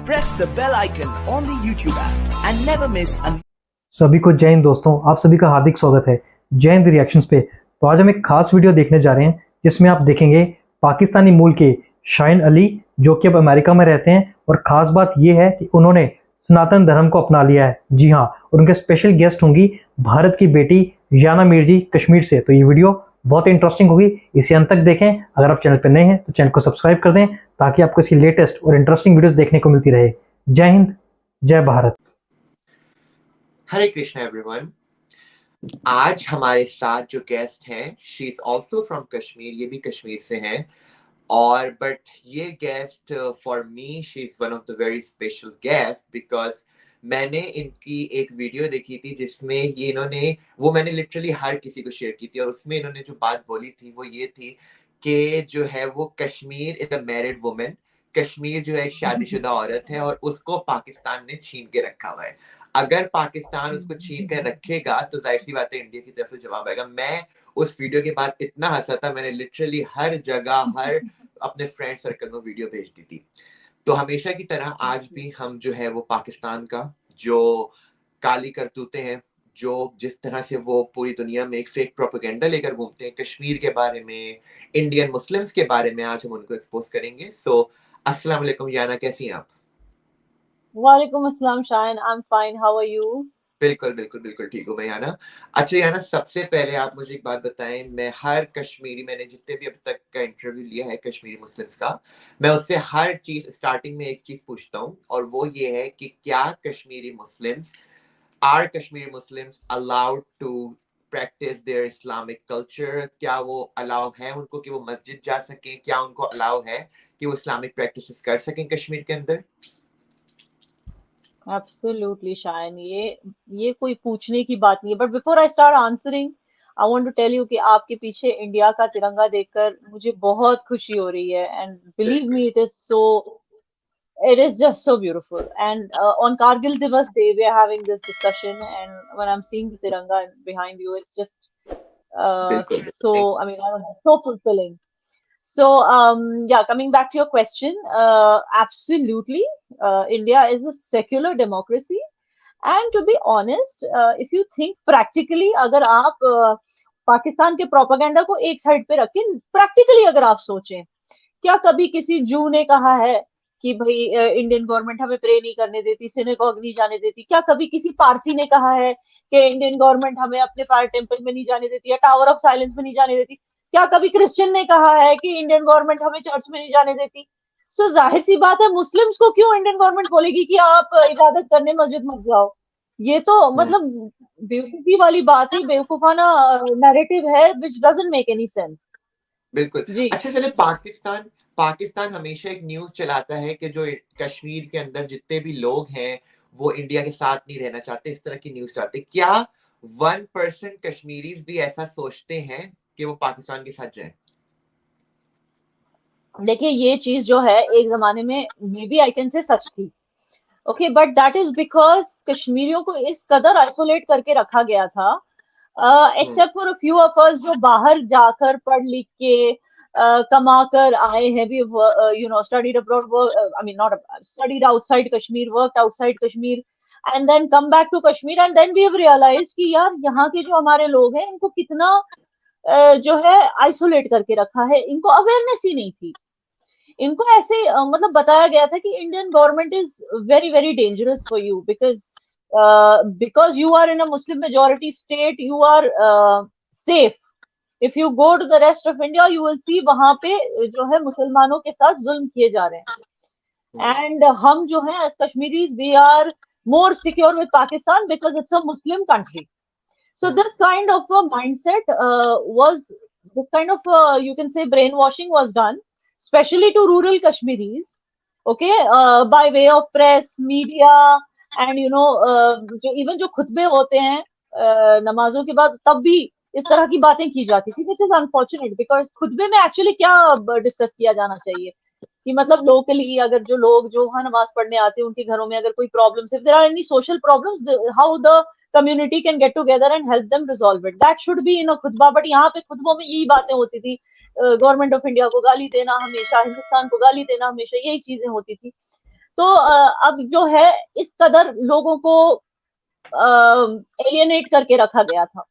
press the bell icon on the YouTube app and never miss an सभी को जय हिंद दोस्तों, आप सभी का हार्दिक स्वागत है जय हिंद रिएक्शंस पे। तो आज हम एक खास वीडियो देखने जा रहे हैं जिसमें आप देखेंगे पाकिस्तानी मूल के शाहीन अली जो कि अब अमेरिका में रहते हैं। और ख़ास बात यह है कि उन्होंने सनातन धर्म को अपना लिया है। जी हाँ, और उनके स्पेशल गेस्ट होंगी भारत की बेटी याना मीर जी कश्मीर से। तो ये वीडियो बहुत इंटरेस्टिंग होगी, इसे अंत तक देखें। अगर आप चैनल पर नए हैं तो चैनल को सब्सक्राइब कर दें ताकि आपको इसकी लेटेस्ट और इंटरेस्टिंग वीडियोस देखने को मिलती रहे। जय हिंद, जय भारत। हरे कृष्णा एवरीवन। आज हमारे साथ जो गेस्ट हैं, she is also from Kashmir, ये भी कश्मीर से हैं। और बट ये guest for me she is one of the very special guest because मैंने इनकी एक वीडियो देखी थी जिसमें ये इन्होंने मैंने लिटरली हर किसी को शेयर की थी। और उसमें इन्होंने जो बात बोली थी वो ये थी कि जो है वो Kashmir is a married woman, Kashmir जो है एक शादीशुदा औरत है और उसको पाकिस्तान ने छीन के रखा हुआ है। अगर पाकिस्तान उसको छीन कर रखेगा तो जाहिर सी बात है इंडिया की तरफ से जवाब आएगा। मैं उस वीडियो के बाद इतना हंसा था, मैंने लिटरली हर जगह हर अपने फ्रेंड सर्कल में वीडियो भेज दी थी। तो हमेशा की तरह आज भी हम जो है वो पाकिस्तान का जो काली करतूतें हैं, जो जिस तरह से वो पूरी दुनिया में एक फेक प्रोपेगेंडा लेकर घूमते हैं कश्मीर के बारे में, इंडियन मुस्लिम्स के बारे में, आज हम उनको एक्सपोज करेंगे। सो अस्सलाम वालेकुम याना, कैसी हैं आप? वालेकुम अस्सलाम Shaheen, I am fine, how are you? बिल्कुल बिल्कुल बिल्कुल ठीक हूँ मैं याना। अच्छा याना, सबसे पहले आप मुझे एक बात बताएं, मैं हर कश्मीरी, मैंने जितने भी अब तक का इंटरव्यू लिया है कश्मीरी मुस्लिम्स का, मैं उससे हर चीज स्टार्टिंग में एक चीज पूछता हूँ और वो ये है कि क्या Kashmiri Muslims allowed to practise their Islamic culture? क्या वो अलाउ है उनको कि वो मस्जिद जा सकें? क्या उनको अलाउ है कि वो इस्लामिक प्रैक्टिसेस कर सकें कश्मीर के अंदर? एब्सोल्युटली शाहीन, ये कोई पूछने की बात नहीं है। But before I start answering, I want to tell you कि आपके पीछे इंडिया का तिरंगा देखकर मुझे बहुत खुशी हो रही है। And believe me, it is just so beautiful. And on Kargil Divas Day, we are having this discussion, and when I'm seeing the Tiranga behind you, it's just so, I mean, so fulfilling. So, yeah, coming back to your question, absolutely, India is a secular democracy. And to be honest, if you think practically, अगर आप पाकिस्तान के propaganda को एक side पे रखें, practically अगर आप सोचें, क्या कभी किसी जू ने कहा है कि भाई इंडियन गवर्नमेंट हमें प्रे नहीं करने देती, सिनेगॉग नहीं जाने देती? क्या कभी किसी पारसी ने कहा है कि इंडियन गवर्नमेंट हमें अपने फायर टेम्पल में नहीं जाने देती या टावर ऑफ साइलेंस में नहीं जाने देती? क्या कभी क्रिश्चियन ने कहा है कि इंडियन गवर्नमेंट हमें चर्च में नहीं जाने देती? सो जाहिर सी बात है, मुस्लिम्स को क्यों इंडियन गवर्नमेंट बोलेगी कि आप इबादत करने मस्जिद मत जाओ? ये तो मतलब बेवकूफी वाली बात है, बेवकूफाना नैरेटिव है which doesn't make any sense. बिल्कुल जी। अच्छा, चले पाकिस्तान हमेशा एक न्यूज चलाता है कि जो कश्मीर के अंदर जितने भी लोग हैं वो इंडिया के साथ नहीं रहना चाहते, इस तरह की न्यूज चाहते। क्या 1% कश्मीरी भी ऐसा सोचते हैं कि वो पाकिस्तान के साथ जाएं? देखिए, ये चीज जो है एक जमाने में may B I can say सच थी, okay, but that is because कश्मीरियों को इस कदर आइसोलेट करके रखा गया था, except for a few of us जो बाहर जाकर पढ़ लिख के कमा कर आए हैं, भी you know studied abroad, I mean not studied outside Kashmir, worked outside Kashmir, and then come back to Kashmir, and then we have realised कि यार यहाँ के जो हमारे लोग हैं इनको कितना जो है आइसोलेट करके रखा है, इनको अवेयरनेस ही नहीं थी। इनको ऐसे मतलब बताया गया था कि Indian government is very very dangerous for you because you are in a Muslim majority state, you are safe. If you go to the rest of India you will see वहां पे जो है मुसलमानों के साथ जुल्म किए जा रहे हैं। एंड हम जो है as Kashmiris we are more secure with Pakistan because it's a Muslim country. So this kind of a mindset this kind of you can say brainwashing was done, especially to rural Kashmiris, okay, by way of press, media, and you know, even जो खुतबे होते हैं नमाजों के बाद, तब भी इस तरह की बातें की जाती थी, which is unfortunate because खुतबे में एक्चुअली क्या डिस्कस किया जाना चाहिए कि मतलब लोकली अगर जो लोग जो वहां नमाज पढ़ने आते हैं उनके घरों में अगर कोई problems, if there are any social problems, how the community can get together and help them resolve it, that should be in a खुतबा। बट यहाँ पे खुतबों में यही बातें होती थी, गवर्नमेंट ऑफ इंडिया को गाली देना हमेशा, हिंदुस्तान को गाली देना हमेशा, यही चीजें होती थी। तो अब जो है इस कदर लोगों को एलियनेट करके रखा गया था.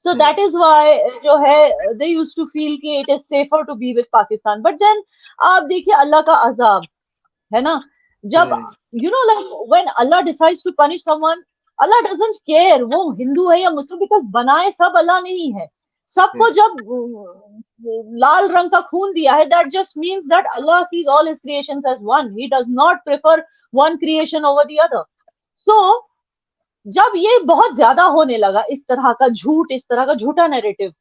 So that is why जो है they used to feel कि it is safer to be with Pakistan. But then आप देखिए अल्लाह का अजाब है ना, जब you know like when Allah decides to punish someone, Allah doesn't care वो हिंदू है या मुस्लिम, because बनाए सब अल्लाह नहीं है. सबको जब लाल रंग का खून दिया है, that just means that Allah sees all his creations as one. He does not prefer one creation over the other. So जब ये बहुत ज्यादा होने लगा, इस तरह का झूठ, इस तरह का झूठा नैरेटिव,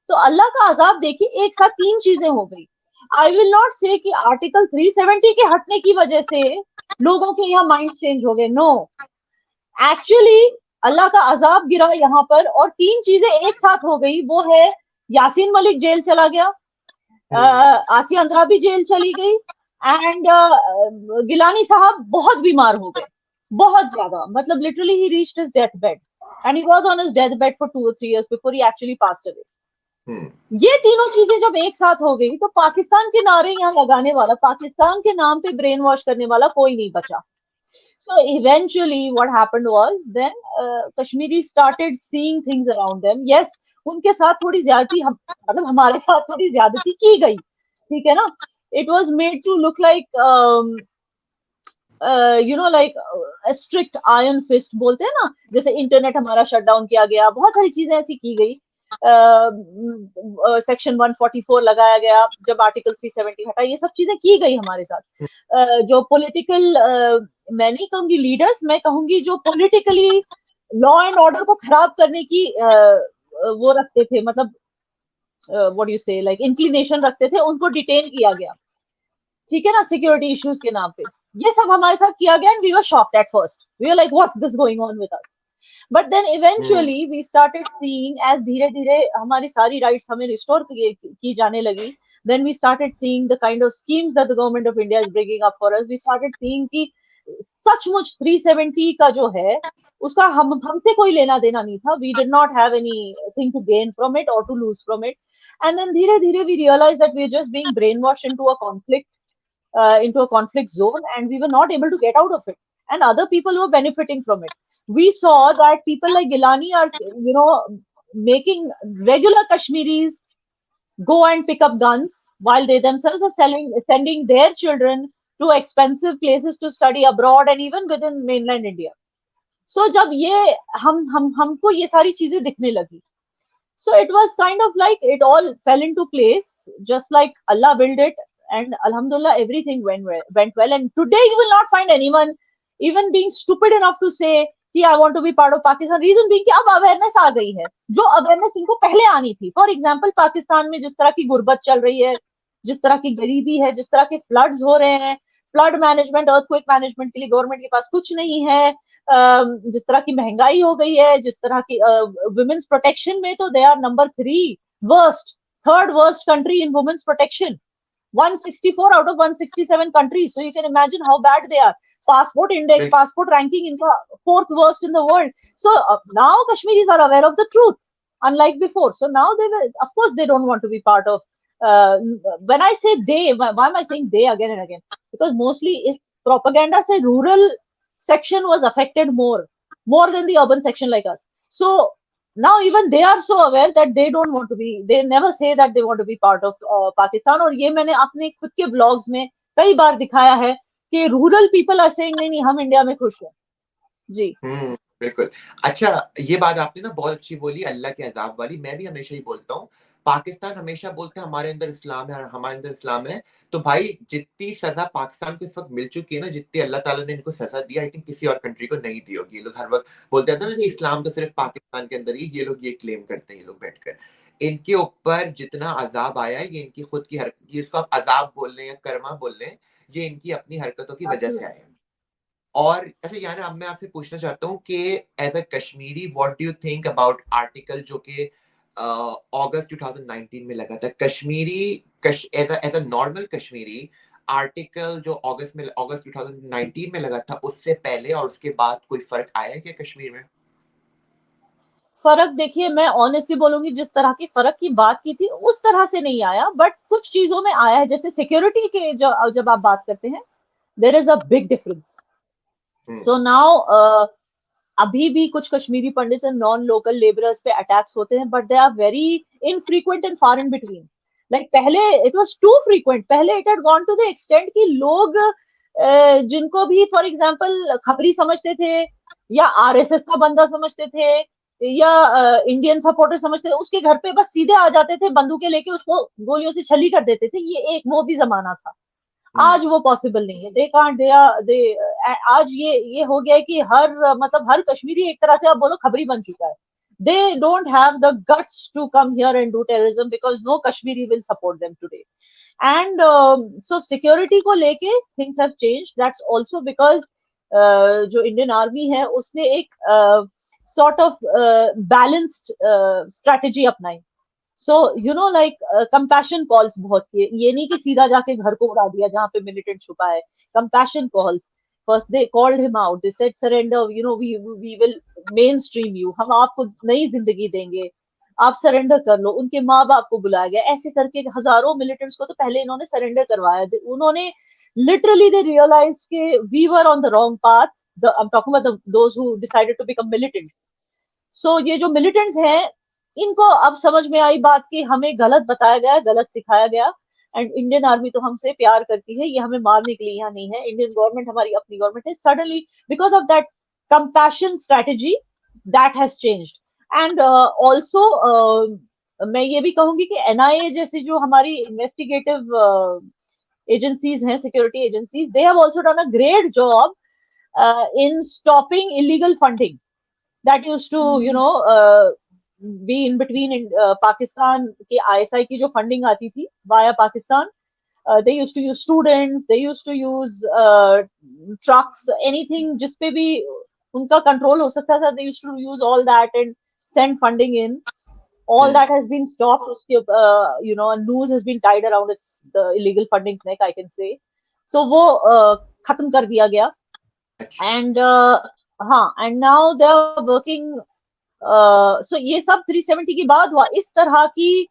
तो अल्लाह का अजाब देखिए एक साथ तीन चीजें हो गई. आई विल नॉट से कि आर्टिकल 370 के हटने की वजह से लोगों के यहाँ माइंड चेंज हो गए. नो, एक्चुअली अल्लाह का अजाब गिरा यहाँ पर और तीन चीजें एक साथ हो गई. वो है यासीन मलिक जेल चला गया, आसिया अंद्राबी जेल चली गई, एंड गिलानी साहब बहुत बीमार हो गए, बहुत ज्यादा. मतलब literally he reached his death bed and he was on his death bed for 2 or 3 years before he actually passed away. ये तीनों चीजें जब एक साथ हो गई तो पाकिस्तान के नारे यहाँ लगाने वाला, पाकिस्तान के नाम पे ब्रेन वॉश करने वाला कोई नहीं बचा. So eventually what happened was then Kashmiris started seeing things around them. Yes, उनके साथ थोड़ी ज्यादती, मतलब हमारे साथ थोड़ी ज्यादती की गई, ठीक है ना. It was made to look like you know like a strict iron fist बोलते हैं ना, जैसे इंटरनेट हमारा शट डाउन किया गया, बहुत सारी चीजें ऐसी की गई. सेक्शन 144 लगाया गया जब आर्टिकल 370 हटा, ये सब चीजें की गई हमारे साथ. जो पॉलिटिकल, मैं नहीं कहूंगी लीडर्स, मैं कहूंगी जो पॉलिटिकली लॉ एंड ऑर्डर को खराब करने की वो रखते थे, मतलब व्हाट यू से लाइक इंक्लिनेशन रखते थे, उनको डिटेन किया गया, ठीक है ना, सिक्योरिटी इश्यूज के नाम पे. ये सब हमारे साथ किया गया and we were shocked at first. We were like what's this going on with us. But then eventually we started seeing, as धीरे धीरे हमारी सारी राइट्स हमें रिस्टोर की जाने लगी, then we started seeing the kind of schemes that the government of India is bringing up for us. We started seeing कि सचमुच 370 का जो है उसका हमसे कोई लेना देना नहीं था. We did not have anything to gain from it or to lose from it. And then धीरे धीरे we realized that we were just being brainwashed into a conflict zone, and we were not able to get out of it. And other people were benefiting from it. We saw that people like Gilani are, you know, making regular Kashmiris go and pick up guns while they themselves are sending their children to expensive places to study abroad and even within mainland India. So जब ये हमको ये सारी चीजें दिखने लगी, so it was kind of like it all fell into place just like Allah willed it, and alhamdulillah everything went well. And today you will not find anyone even being stupid enough to say कि I want to be part of Pakistan. Reason being कि अब awareness आ गई है, जो awareness इनको पहले आनी थी. फॉर एग्जाम्पल पाकिस्तान में जिस तरह की गुर्बत चल रही है, जिस तरह की गरीबी है, जिस तरह के फ्लड्स हो रहे हैं, फ्लड मैनेजमेंट, अर्थक्वेक मैनेजमेंट के लिए गवर्नमेंट के पास कुछ नहीं है, जिस तरह की महंगाई हो गई है, जिस तरह की वुमेन्स प्रोटेक्शन में तो they are number 3rd worst country in women's protection. 164 out of 167 countries. So you can imagine how bad they are. Passport index, passport ranking in the 4th worst in the world. So now Kashmiris are aware of the truth, unlike before. So now they will, of course, they don't want to be part of. When I say they, why am I saying they again and again? Because mostly it's propaganda. Say rural section was affected more than the urban section like us. So now even they are so aware that they don't want to be, they never say that they want to be part of Pakistan. और ये मैंने अपने खुद के blogs में कई बार दिखाया है कि रूरल पीपल आर सेइंग नहीं हम इंडिया में खुश हैं जी. बिल्कुल. अच्छा, ये बात आपने ना बहुत अच्छी बोली, अल्लाह के अजाब वाली. मैं भी हमेशा ही बोलता हूँ, पाकिस्तान हमेशा बोलते हैं हमारे अंदर इस्लाम है, हमारे अंदर इस्लाम है. तो भाई जितनी सजा पाकिस्तान को इस वक्त मिल चुकी है ना, जितनी अल्लाह ताला ने इनको सजा दिया, आई थिंक किसी और कंट्री को नहीं दी होगी. ये लोग हर वक्त बोलते हैं ना इस्लाम तो सिर्फ पाकिस्तान के अंदर ही, ये लोग ये क्लेम करते हैं, ये लोग बैठकर. इनके ऊपर जितना अजाब आया है, ये इनकी खुद की हरकत, इसको आप अजाब बोल लें या कर्मा बोल लें, ये इनकी अपनी हरकतों की वजह से आया है. और अच्छा यानी अब मैं आपसे पूछना चाहता हूँ कि as a Kashmiri what do you think about article जो कि अगस्त 2019 में लगा था, Kashmiri as a normal Kashmiri article जो अगस्त 2019 में लगा था, उससे पहले और उसके बाद कोई फर्क आया है क्या कश्मीर में? फर्क देखिए, मैं ऑनेस्टली बोलूंगी, जिस तरह की फर्क की बात की थी उस तरह से नहीं आया, बट कुछ चीजों में आया है. जैसे सिक्योरिटी के जब आप बात करते हैं, there is a big difference. So now अभी भी कुछ Kashmiri Pandits and non local labourers पे अटैक्स होते हैं, but they are very infrequent and far in between. Like पहले इट वाज टू फ्रीक्वेंट. पहले it had gone to the extent कि लोग जिनको भी फॉर एग्जांपल खबरी समझते थे या आरएसएस का बंदा समझते थे या इंडियन सपोर्टर समझते थे, उसके घर पे बस सीधे आ जाते थे, बंदूकें लेके उसको गोलियों से छली कर देते थे. ये एक वो भी जमाना था. आज वो पॉसिबल नहीं है. दे कांट दे आज ये हो गया है कि हर कश्मीरी एक तरह से आप बोलो खबरी बन चुका है. They don't have the guts to come here and do terrorism because no Kashmiri will support them today. And so security को लेके things have changed. That's also because जो Indian Army है उसने एक sort of balanced strategy अपनाई. So compassion calls बहुत किए. ये नहीं कि सीधा जाके घर को उड़ा दिया जहाँ पे militant छुपा है. Compassion calls. First they called him out. They said surrender. We will mainstream you. हम आपको नई जिंदगी देंगे. आप सरेंडर कर लो. उनके माँ बाप को बुलाया गया. ऐसे करके हजारों मिलिटेंट्स को तो पहले इन्होंने सरेंडर करवाया. उन्होंने literally they realized कि we were on the wrong path. I'm talking about those who decided to become militants. So ये जो militants हैं इनको अब समझ में आई बात कि हमें गलत बताया गया, गलत सिखाया गया. एंड इंडियन आर्मी तो हमसे प्यार करती है, ये हमें मारने के लिए यहाँ नहीं है. इंडियन गवर्नमेंट हमारी अपनी गवर्नमेंट है. Suddenly because of that compassion strategy that has changed. And also मैं ये भी कहूंगी कि एनआईए जैसी जो हमारी इन्वेस्टिगेटिव एजेंसीज हैं, security agencies, they have also done a great job in stopping illegal funding that used to be in between in Pakistan के ISI की जो फंडिंग आती थी via Pakistan. They used to use students, they used to use trucks, anything जिस पे भी उनका control हो सकता था. They used to use all that and send funding in. All that has been stopped. उसके a noose has been tied around the illegal funding's neck, I can say. So वो खत्म कर दिया गया. And and now they are working. So ये सब 370 के बाद हुआ. इस तरह की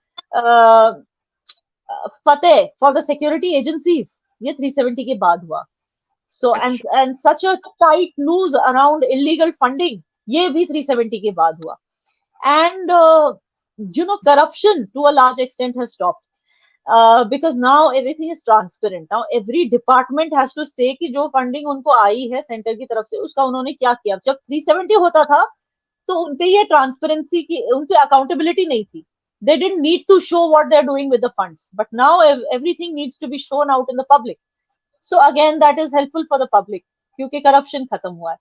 फतेह फॉर द सिक्योरिटी एजेंसीज ये 370 के बाद हुआ. So and such a tight noose around illegal funding ये भी 370 के बाद हुआ. And corruption to a large extent has stopped. Because now everything is transparent. Now every department has to say कि जो funding उनको आई है सेंटर की तरफ से उसका उन्होंने क्या किया. जब 370 होता था तो उनपे ये ट्रांसपेरेंसी की, उनपे अकाउंटेबिलिटी नहीं थी. They didn't need to show what they're doing with the funds, but now everything needs to be shown out in the public. So again, that is helpful for the public क्योंकि corruption खत्म हुआ है.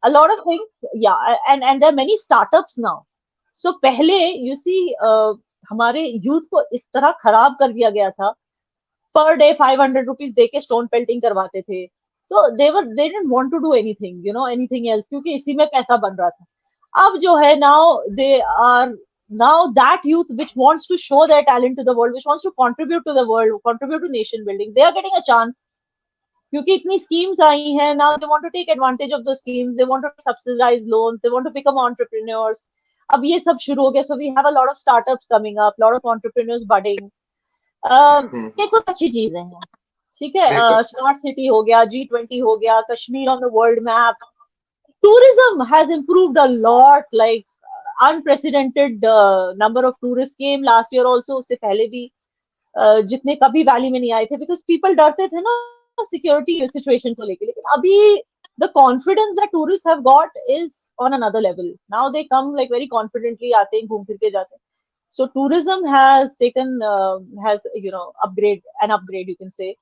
A lot of things, yeah, and there are many startups now. So पहले you see हमारे youth को इस तरह खराब कर दिया गया था. Per day 500 rupees दे के stone pelting करवाते थे. So they didn't want to do anything, anything else क्योंकि इसी में पैसा बन रहा था. अब जो है now that youth which wants to show their talent to the world, which wants to contribute to the world, contribute to nation building, they are getting a chance क्योंकि इतनी schemes आई हैं. Now they want to take advantage of those schemes. They want to subsidize loans. They want to become entrepreneurs. अब ये सब शुरू हो गया. So we have a lot of startups coming up, lot of entrepreneurs budding. ये कुछ अच्छी चीजें हैं. ठीक है. स्मार्ट सिटी हो गया, G20 हो गया, Kashmir on the world map. Tourism has improved a lot. Like unprecedented number of tourist came last year also. उससे पहले भी जितने कभी वैली में नहीं आए थे बिकॉज पीपल डरते थे ना सिक्योरिटी सिचुएशन को लेके. लेकिन अभी the confidence that tourist have got is on another level. Now they come like very confidently आते हैं, घूम फिर के जाते हैं. So tourism has taken upgrade you can say.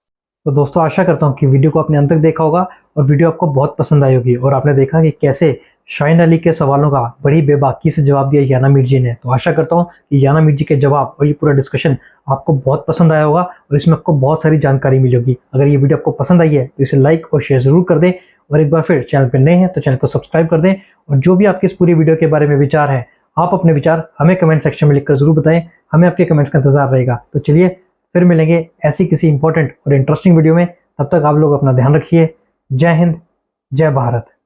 तो दोस्तों आशा करता हूँ कि वीडियो को आपने अंत तक देखा होगा और वीडियो आपको बहुत पसंद आई होगी और आपने देखा कि कैसे शाहीन अली के सवालों का बड़ी बेबाकी से जवाब दिया याना मीर जी ने. तो आशा करता हूँ कि याना मीर जी के जवाब और ये पूरा डिस्कशन आपको बहुत पसंद आया होगा और इसमें आपको बहुत सारी जानकारी मिली होगी. अगर ये वीडियो आपको पसंद आई है तो इसे लाइक और शेयर ज़रूर कर दें और एक बार फिर चैनल पर नए हैं तो चैनल को सब्सक्राइब कर दें. और जो भी आपके इस पूरी वीडियो के बारे में विचार हैं आप अपने विचार हमें कमेंट सेक्शन में लिखकर ज़रूर बताएं. हमें आपके कमेंट्स का इंतजार रहेगा. तो चलिए फिर मिलेंगे ऐसी किसी इंपॉर्टेंट और इंटरेस्टिंग वीडियो में. तब तक आप लोग अपना ध्यान रखिए. जय हिंद, जय भारत.